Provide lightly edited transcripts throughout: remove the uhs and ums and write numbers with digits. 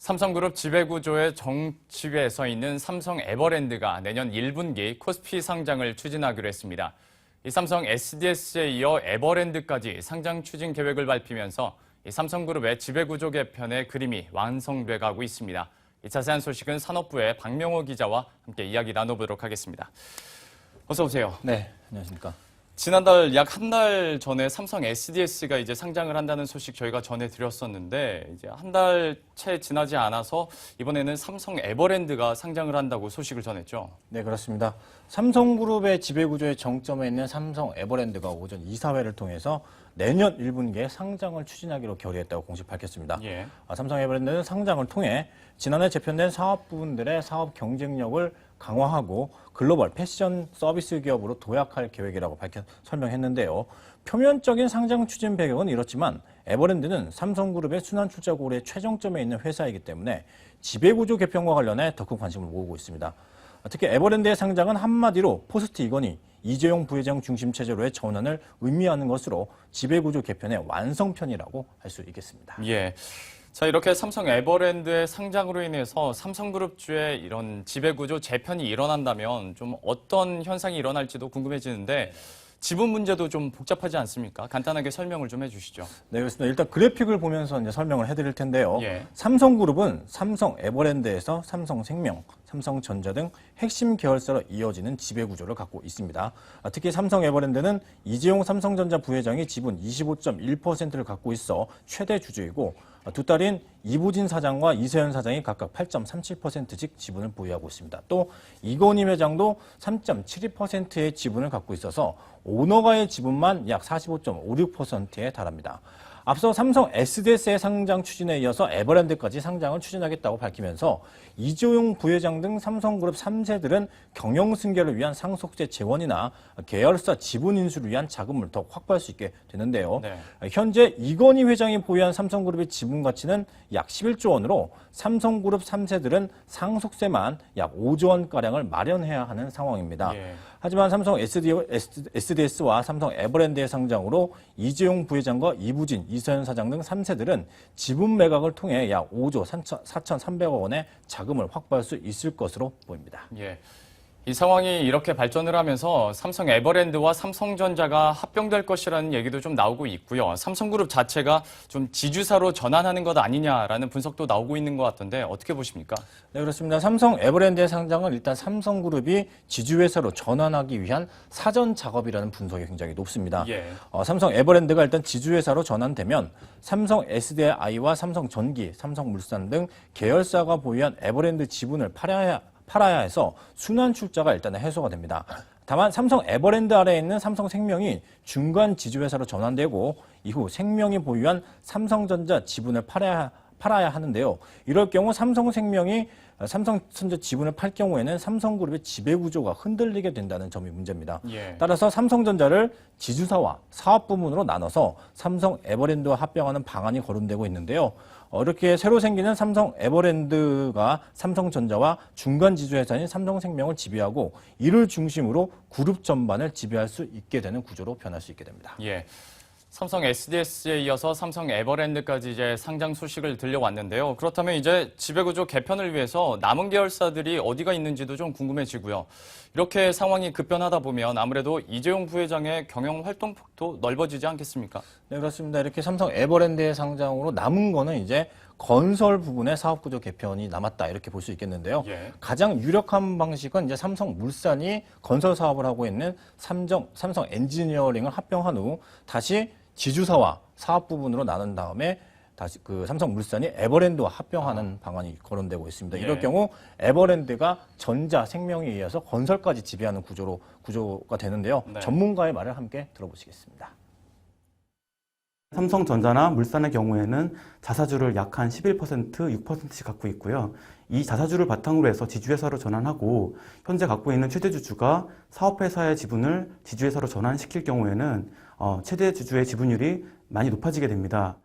삼성그룹 지배구조의 정치위에 서 있는 삼성 에버랜드가 내년 1분기 코스피 상장을 추진하기로 했습니다. 이 삼성 SDS에 이어 에버랜드까지 상장 추진 계획을 밝히면서 이 삼성그룹의 지배구조 개편의 그림이 완성돼 가고 있습니다. 이 자세한 소식은 산업부의 박명호 기자와 함께 이야기 나눠보도록 하겠습니다. 어서 오세요. 네, 안녕하십니까. 지난달 약 한 달 전에 삼성 SDS가 이제 상장을 한다는 소식 저희가 전해드렸었는데 이제 한 달 채 지나지 않아서 이번에는 삼성 에버랜드가 상장을 한다고 소식을 전했죠. 네, 그렇습니다. 삼성그룹의 지배구조의 정점에 있는 삼성 에버랜드가 오전 이사회를 통해서 내년 1분기에 상장을 추진하기로 결의했다고 공식 밝혔습니다. 예. 삼성 에버랜드는 상장을 통해 지난해 재편된 사업 부분들의 사업 경쟁력을 강화하고 글로벌 패션 서비스 기업으로 도약할 계획이라고 설명했는데요. 표면적인 상장 추진 배경은 이렇지만 에버랜드는 삼성그룹의 순환출자 고리의 최정점에 있는 회사이기 때문에 지배구조 개편과 관련해 더 큰 관심을 모으고 있습니다. 특히 에버랜드의 상장은 한마디로 포스트 이건희, 이재용 부회장 중심 체제로의 전환을 의미하는 것으로 지배구조 개편의 완성편이라고 할 수 있겠습니다. 예. 자, 이렇게 삼성 에버랜드의 상장으로 인해서 삼성그룹주의 이런 지배구조 재편이 일어난다면 좀 어떤 현상이 일어날지도 궁금해지는데 지분 문제도 좀 복잡하지 않습니까? 간단하게 설명을 좀 해주시죠. 네, 그렇습니다. 일단 그래픽을 보면서 이제 설명을 해드릴 텐데요. 예. 삼성그룹은 삼성 에버랜드에서 삼성생명, 삼성전자 등 핵심 계열사로 이어지는 지배구조를 갖고 있습니다. 특히 삼성 에버랜드는 이재용 삼성전자 부회장이 지분 25.1%를 갖고 있어 최대 주주이고 두 딸인 이부진 사장과 이세현 사장이 각각 8.37%씩 지분을 보유하고 있습니다. 또 이건희 회장도 3.72%의 지분을 갖고 있어서 오너가의 지분만 약 45.56%에 달합니다. 앞서 삼성 SDS의 상장 추진에 이어서 에버랜드까지 상장을 추진하겠다고 밝히면서 이재용 부회장 등 삼성그룹 3세들은 경영 승계를 위한 상속세 재원이나 계열사 지분 인수를 위한 자금을 더 확보할 수 있게 되는데요. 네. 현재 이건희 회장이 보유한 삼성그룹의 지분 가치는 약 11조 원으로 삼성그룹 3세들은 상속세만 약 5조 원가량을 마련해야 하는 상황입니다. 예. 하지만 삼성 SDS와 삼성 에버랜드의 상장으로 이재용 부회장과 이부진, 이세현 사장 등 3세들은 지분 매각을 통해 약 5조 4,300억 원의 자금을 확보할 수 있을 것으로 보입니다. 예. 이 상황이 이렇게 발전을 하면서 삼성 에버랜드와 삼성전자가 합병될 것이라는 얘기도 좀 나오고 있고요. 삼성그룹 자체가 좀 지주사로 전환하는 것 아니냐라는 분석도 나오고 있는 것 같던데 어떻게 보십니까? 네, 그렇습니다. 삼성 에버랜드의 상장은 일단 삼성그룹이 지주회사로 전환하기 위한 사전 작업이라는 분석이 굉장히 높습니다. 예. 삼성 에버랜드가 일단 지주회사로 전환되면 삼성 SDI와 삼성전기, 삼성물산 등 계열사가 보유한 에버랜드 지분을 팔아야 해서 순환 출자가 일단은 해소가 됩니다. 다만 삼성 에버랜드 아래에 있는 삼성생명이 중간 지주회사로 전환되고 이후 생명이 보유한 삼성전자 지분을 팔아야 하는데요. 이럴 경우 삼성생명이 삼성전자 지분을 팔 경우에는 삼성그룹의 지배구조가 흔들리게 된다는 점이 문제입니다. 예. 따라서 삼성전자를 지주사와 사업 부문으로 나눠서 삼성 에버랜드와 합병하는 방안이 거론되고 있는데요. 이렇게 새로 생기는 삼성 에버랜드가 삼성전자와 중간 지주회사인 삼성생명을 지배하고 이를 중심으로 그룹 전반을 지배할 수 있게 되는 구조로 변할 수 있게 됩니다. 예. 삼성 SDS에 이어서 삼성 에버랜드까지 이제 상장 소식을 들려왔는데요. 그렇다면 이제 지배구조 개편을 위해서 남은 계열사들이 어디가 있는지도 좀 궁금해지고요. 이렇게 상황이 급변하다 보면 아무래도 이재용 부회장의 경영 활동폭도 넓어지지 않겠습니까? 네, 그렇습니다. 이렇게 삼성 에버랜드의 상장으로 남은 거는 이제 건설 부분의 사업구조 개편이 남았다 이렇게 볼 수 있겠는데요. 예. 가장 유력한 방식은 이제 삼성물산이 건설 사업을 하고 있는 삼성 엔지니어링을 합병한 후 다시 지주사와 사업 부분으로 나눈 다음에 다시 삼성물산이 에버랜드와 합병하는 방안이 거론되고 있습니다. 이럴 예. 경우 에버랜드가 전자, 생명에 의해서 건설까지 지배하는 구조가 되는데요. 네. 전문가의 말을 함께 들어보시겠습니다. 삼성전자나 물산의 경우에는 자사주를 약 한 11%, 6%씩 갖고 있고요. 이 자사주를 바탕으로 해서 지주회사로 전환하고 현재 갖고 있는 최대 주주가 사업회사의 지분을 지주회사로 전환시킬 경우에는 최대 주주의 지분율이 많이 높아지게 됩니다.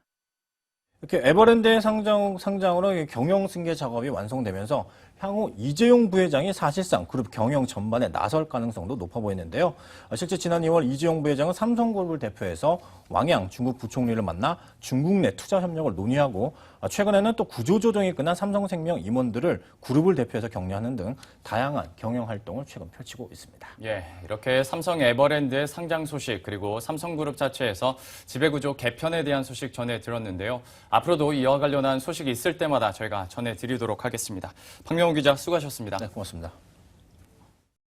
이렇게 에버랜드의 상장으로 경영 승계 작업이 완성되면서 향후 이재용 부회장이 사실상 그룹 경영 전반에 나설 가능성도 높아 보이는데요. 실제 지난 2월 이재용 부회장은 삼성그룹을 대표해서 왕양 중국 부총리를 만나 중국 내 투자 협력을 논의하고 최근에는 또 구조조정이 끝난 삼성생명 임원들을 그룹을 대표해서 격려하는 등 다양한 경영 활동을 최근 펼치고 있습니다. 예, 이렇게 삼성 에버랜드의 상장 소식 그리고 삼성그룹 자체에서 지배구조 개편에 대한 소식 전해드렸는데요. 앞으로도 이와 관련한 소식이 있을 때마다 저희가 전해드리도록 하겠습니다. 박명호 기자 수고하셨습니다. 네, 고맙습니다.